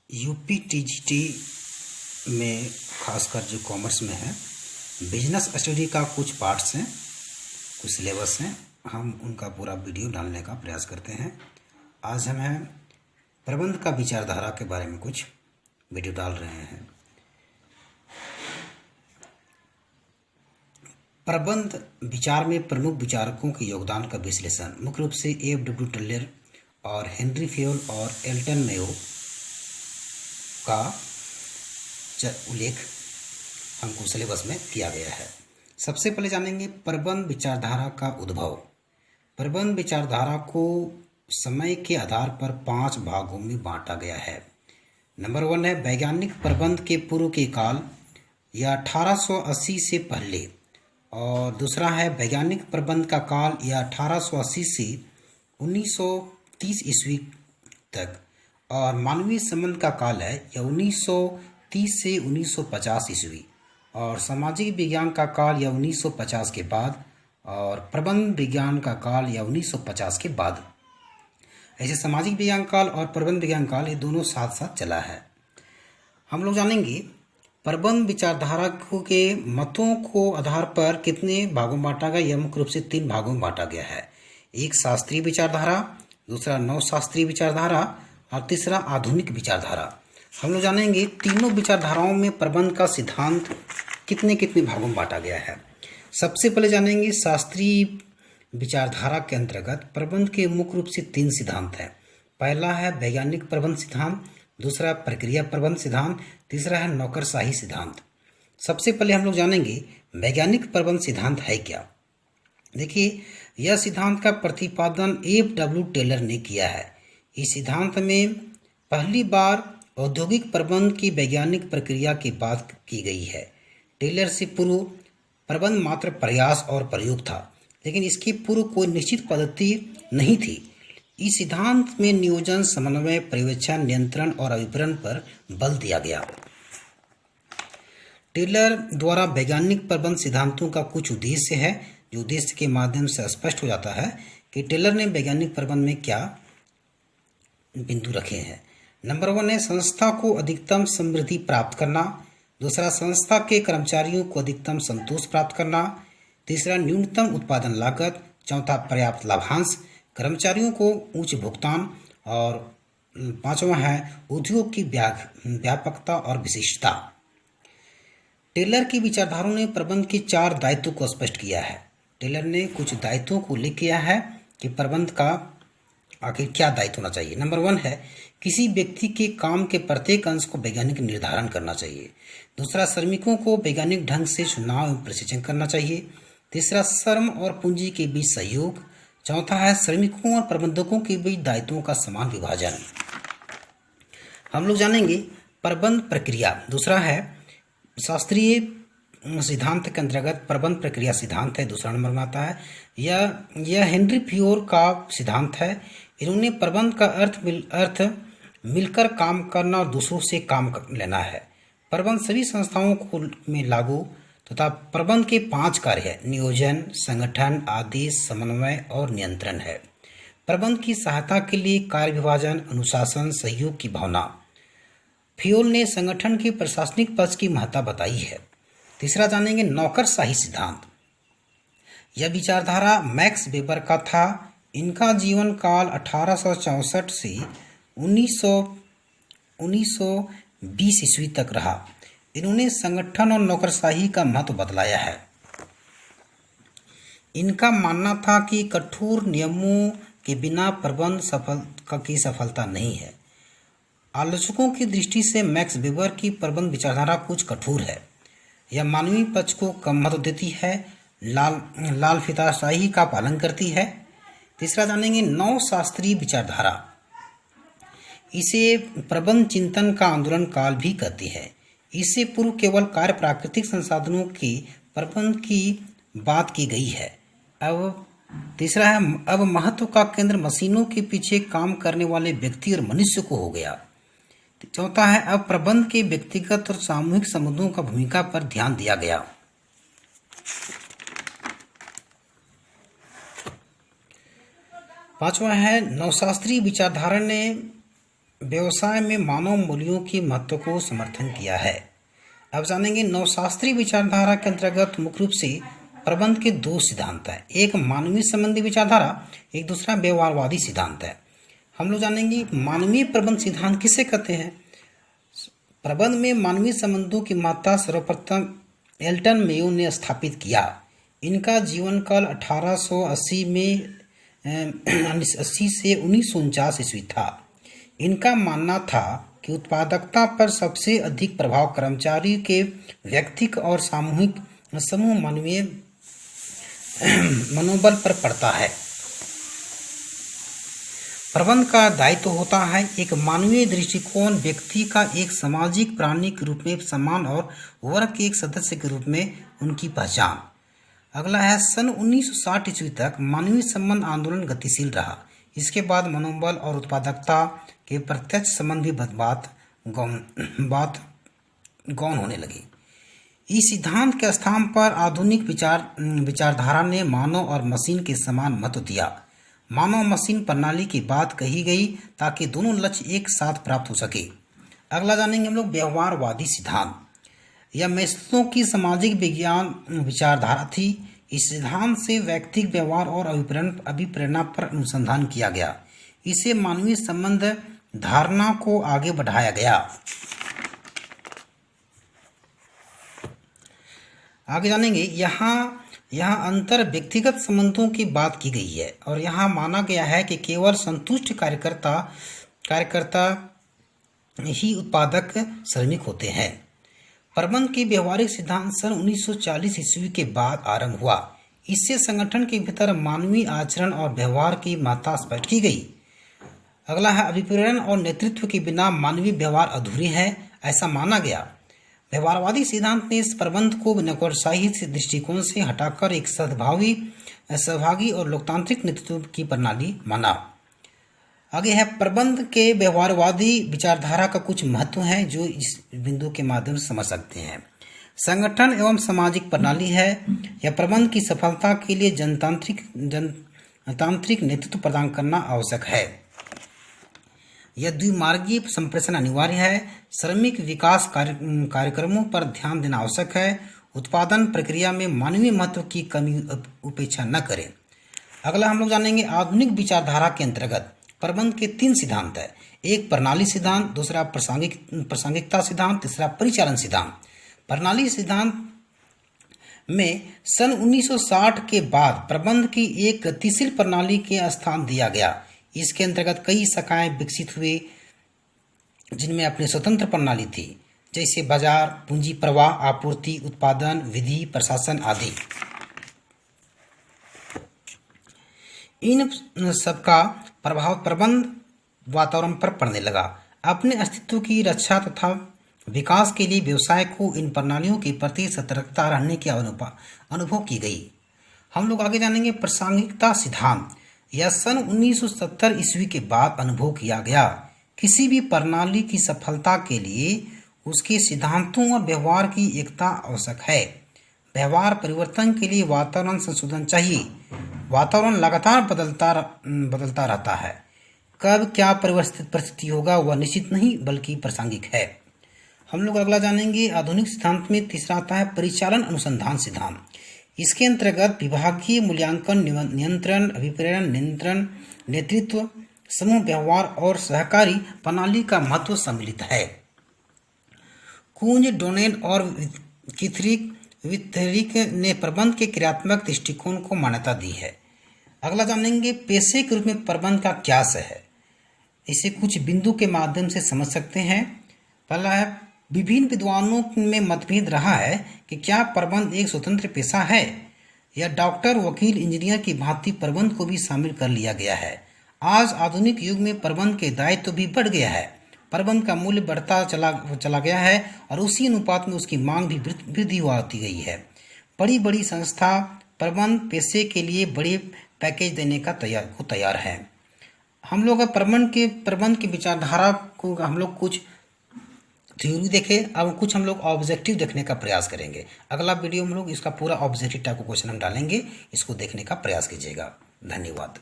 UP TGT में खासकर जो कॉमर्स में है, बिजनेस स्टडी का कुछ पार्ट्स हैं, कुछ सिलेबस हैं। हम उनका पूरा वीडियो डालने का प्रयास करते हैं। आज हम प्रबंध का विचारधारा के बारे में कुछ वीडियो डाल रहे हैं। प्रबंध विचार में प्रमुख विचारकों के योगदान का विश्लेषण मुख्य रूप से एफ.डब्ल्यू. टेलर और हेनरी फेयोल और एल्टन मेयो का उल्लेख हमको सिलेबस में किया गया है। सबसे पहले जानेंगे प्रबंध विचारधारा का उद्भव। प्रबंध विचारधारा को समय के आधार पर 5 भागों में बांटा गया है। नंबर 1 है वैज्ञानिक प्रबंध के पूर्व के काल या 1880 से पहले, और दूसरा है वैज्ञानिक प्रबंध का काल या 1880 से 1930 ईस्वी तक, और मानवीय संबंध का काल है या 1930 से 1950 ईस्वी, और सामाजिक विज्ञान का काल या 1950 के बाद, और प्रबंध विज्ञान का काल या 1950 के बाद। ऐसे सामाजिक विज्ञान काल और प्रबंध विज्ञान काल ये दोनों साथ साथ चला है। हम लोग जानेंगे प्रबंध विचारधारा के मतों को आधार पर कितने भागों में बांटा गया। यह मुख्य रूप से 3 भागों में बांटा गया है। एक शास्त्रीय विचारधारा, दूसरा नवशास्त्रीय विचारधारा और तीसरा आधुनिक विचारधारा। हम लोग जानेंगे तीनों विचारधाराओं में प्रबंध का सिद्धांत कितने कितने भागों में बांटा गया है। सबसे पहले जानेंगे शास्त्रीय विचारधारा के अंतर्गत प्रबंध के मुख्य रूप से 3 सिद्धांत हैं। पहला है वैज्ञानिक प्रबंध सिद्धांत, दूसरा प्रक्रिया प्रबंध सिद्धांत, तीसरा है नौकरशाही सिद्धांत। सबसे पहले हम लोग जानेंगे वैज्ञानिक प्रबंध सिद्धांत है क्या। देखिए, यह सिद्धांत का प्रतिपादन एफ.डब्ल्यू. टेलर ने किया है। इस सिद्धांत में पहली बार औद्योगिक प्रबंध की वैज्ञानिक प्रक्रिया की बात की गई है। टेलर से पूर्व प्रबंध मात्र प्रयास और प्रयोग था, लेकिन इसके पूर्व कोई निश्चित पद्धति नहीं थी। इस सिद्धांत में नियोजन, समन्वय, पर्यवेक्षण, नियंत्रण और अभिप्रेरण पर बल दिया गया। टेलर द्वारा वैज्ञानिक प्रबंध सिद्धांतों का कुछ उद्देश्य है, जो उद्देश्य के माध्यम से स्पष्ट हो जाता है कि टेलर ने वैज्ञानिक प्रबंध में क्या बिंदु रखे हैं। नंबर 1 है संस्था को अधिकतम समृद्धि प्राप्त करना, दूसरा संस्था के कर्मचारियों को अधिकतम संतोष प्राप्त करना, तीसरा न्यूनतम उत्पादन लागत, चौथा पर्याप्त लाभांश, कर्मचारियों को उच्च भुगतान, और 5वां है उद्योग की व्यापकता और विशिष्टता। टेलर की विचारधाराओं ने प्रबंध के 4 दायित्वों को स्पष्ट किया है। टेलर ने कुछ दायित्वों को उल्लेख किया है कि प्रबंध का आखिर क्या दायित्व होना चाहिए। नंबर 1 है किसी व्यक्ति के काम के प्रत्येक अंश को वैज्ञानिक निर्धारण करना चाहिए। दूसरा, श्रमिकों को वैज्ञानिक ढंग से चुनाव एवं प्रशिक्षण करना चाहिए। तीसरा, श्रम और पूंजी के बीच सहयोग। चौथा है श्रमिकों और प्रबंधकों के बीच दायित्वों का समान विभाजन। हम लोग जानेंगे प्रबंध प्रक्रिया। दूसरा है शास्त्रीय सिद्धांत के अंतर्गत प्रबंध प्रक्रिया सिद्धांत है, दूसरा नंबर में आता है। यह हेनरी फेयोल का सिद्धांत है। इन्होंने प्रबंध का अर्थ मिलकर काम करना और दूसरों से काम लेना है। प्रबंध सभी संस्थाओं को में लागू तथा प्रबंध के 5 कार्य है: नियोजन, संगठन, आदेश, समन्वय और नियंत्रण है। प्रबंध की सहायता के लिए कार्य विभाजन, अनुशासन, सहयोग की भावना। फेयोल ने संगठन के प्रशासनिक पक्ष की महत्ता बताई है। तीसरा जानेंगे नौकरशाही सिद्धांत। यह विचारधारा मैक्स वेबर का था। इनका जीवन काल 1864 से 1920 ईस्वी तक रहा। इन्होंने संगठन और नौकरशाही का महत्व बतलाया है। इनका मानना था कि कठोर नियमों के बिना प्रबंध की सफलता नहीं है। आलोचकों की दृष्टि से मैक्स वेबर की प्रबंध विचारधारा कुछ कठोर है। यह मानवीय पक्ष को कम महत्व देती है, लाल फीताशाही का पालन करती है। तीसरा जानेंगे नवशास्त्रीय विचारधारा। इसे प्रबंध चिंतन का आंदोलन काल भी कहती है। इससे पूर्व केवल कार्य प्राकृतिक संसाधनों के प्रबंध की बात की गई है। तीसरा है अब महत्व का केंद्र मशीनों के पीछे काम करने वाले व्यक्ति और मनुष्य को हो गया। चौथा है अब प्रबंध के व्यक्तिगत और सामूहिक संबंधों का भूमिका पर ध्यान दिया गया। पांचवा है नवशास्त्रीय विचारधारा ने व्यवसाय में मानव मूल्यों के महत्व को समर्थन किया है। अब जानेंगे नवशास्त्रीय विचारधारा के अंतर्गत मुख्य रूप से प्रबंध के दो सिद्धांत है, एक मानवीय संबंधी विचारधारा, एक दूसरा व्यवहारवादी सिद्धांत है। हम लोग जानेंगे मानवीय प्रबंध सिद्धांत किसे कहते हैं। प्रबंध में मानवीय संबंधों की महत्ता सर्वप्रथम एल्टन मेयो ने स्थापित किया। इनका जीवन काल 1880 में 80 से 1949 ईस्वी था। इनका मानना था कि उत्पादकता पर सबसे अधिक प्रभाव कर्मचारी के व्यक्तिगत और सामूहिक समूह मानवीय मनोबल पर पड़ता है। प्रबंध का दायित्व होता है एक मानवीय दृष्टिकोण व्यक्ति का एक सामाजिक प्राणी के रूप में सम्मान और वर्ग के एक सदस्य के रूप में उनकी पहचान। अगला है सन 1960 ईस्वी तक मानवीय संबंध आंदोलन गतिशील रहा। इसके बाद मनोबल और उत्पादकता के प्रत्यक्ष संबंध भी बात गौण होने लगी। इस सिद्धांत के स्थान पर आधुनिक विचारधारा ने मानव और मशीन के समान महत्व दिया। मानव मशीन प्रणाली की बात कही गई ताकि दोनों लक्ष्य एक साथ प्राप्त हो सके। अगला जानेंगे हम लोग व्यवहारवादी सिद्धांत। यह मैस्लो की सामाजिक विज्ञान विचारधारा थी। इस सिद्धांत से व्यक्तिगत व्यवहार और अभिप्रेरणा पर अनुसंधान किया गया। इसे मानवीय संबंध धारणा को आगे बढ़ाया गया। आगे जानेंगे यहाँ अंतर व्यक्तिगत संबंधों की बात की गई है और यहाँ माना गया है कि केवल संतुष्ट कार्यकर्ता ही उत्पादक श्रमिक होते हैं। प्रबंध के व्यवहारिक सिद्धांत सन 1940 ईस्वी के बाद आरंभ हुआ। इससे संगठन के भीतर मानवीय आचरण और व्यवहार की महत्ता स्पष्ट की गई। अगला है अभिप्रेरण और नेतृत्व के बिना मानवीय व्यवहार अधूरे है, ऐसा माना गया। व्यवहारवादी सिद्धांत ने इस प्रबंध को नौकरशाही दृष्टिकोण से हटाकर एक सहभागी और लोकतांत्रिक नेतृत्व की प्रणाली माना। आगे है प्रबंध के व्यवहारवादी विचारधारा का कुछ महत्व है जो इस बिंदु के माध्यम से समझ सकते हैं। संगठन एवं सामाजिक प्रणाली है। यह प्रबंध की सफलता के लिए जनतांत्रिक नेतृत्व प्रदान करना आवश्यक है। यह द्विमार्गीय संप्रेषण अनिवार्य है। श्रमिक विकास कार्यक्रमों पर ध्यान देना आवश्यक है। उत्पादन प्रक्रिया में मानवीय महत्व की कमी उपेक्षा न करें। अगला हम लोग जानेंगे आधुनिक विचारधारा के अंतर्गत प्रबंध के 3 सिद्धांत है, एक प्रणाली सिद्धांत, दूसरा प्रासंगिकता सिद्धांत, तीसरा परिचालन सिद्धांत। प्रणाली सिद्धांत में सन 1960 के बाद प्रबंध की एक गतिशील प्रणाली के स्थान दिया गया। इसके अंतर्गत कई शाखाएं विकसित हुए जिनमें अपनी स्वतंत्र प्रणाली थी, जैसे बाजार, पूंजी प्रवाह, आपूर्ति, उत्पादन, विधि, प्रशासन आदि। इन सबका प्रभाव प्रबंध वातावरण पर पड़ने लगा। अपने अस्तित्व की रक्षा तथा विकास के लिए व्यवसाय को इन प्रणालियों के प्रति सतर्कता रहने की अनुभव की गई। हम लोग आगे जानेंगे प्रासंगिकता सिद्धांत। यह सन 1970 ईस्वी के बाद अनुभव किया गया। किसी भी प्रणाली की सफलता के लिए उसके सिद्धांतों और व्यवहार की एकता आवश्यक है। व्यवहार परिवर्तन के लिए वातावरण संशोधन चाहिए। वातावरण लगातार बदलता रहता है। कब क्या परिस्थिति होगा वह निश्चित नहीं बल्कि प्रासंगिक है। हम लोग अगला जानेंगे आधुनिक सिद्धांत में तीसरा आता है परिचालन अनुसंधान सिद्धांत। इसके अंतर्गत विभागीय मूल्यांकन, नियंत्रण, अभिप्रेरण, नियंत्रण, नेतृत्व, समूह व्यवहार और सहकारी प्रणाली का महत्व सम्मिलित है। कूंज, डोनेन और विथरिक ने प्रबंध के क्रियात्मक दृष्टिकोण को मान्यता दी है। अगला जानेंगे पेशे के रूप में प्रबंध का क्या है। इसे कुछ बिंदु के माध्यम से समझ सकते हैं। पहला है विभिन्न विद्वानों में मतभेद रहा है कि क्या प्रबंध एक स्वतंत्र पेशा है या डॉक्टर, वकील, इंजीनियर की भांति प्रबंध को भी शामिल कर लिया गया है। आज आधुनिक युग में प्रबंध के दायित्व भी बढ़ गया है। प्रबंध का मूल्य बढ़ता चला गया है और उसी अनुपात में उसकी मांग भी वृद्धि होती गई है। बड़ी बड़ी संस्था प्रबंध पेशे के लिए बड़े पैकेज देने का तैयार है। हम लोग प्रबंध की विचारधारा को हम लोग कुछ थ्योरी देखे, अब कुछ हम लोग ऑब्जेक्टिव देखने का प्रयास करेंगे। अगला वीडियो में लोग इसका पूरा ऑब्जेक्टिव टाइप का क्वेश्चन हम डालेंगे, इसको देखने का प्रयास कीजिएगा। धन्यवाद।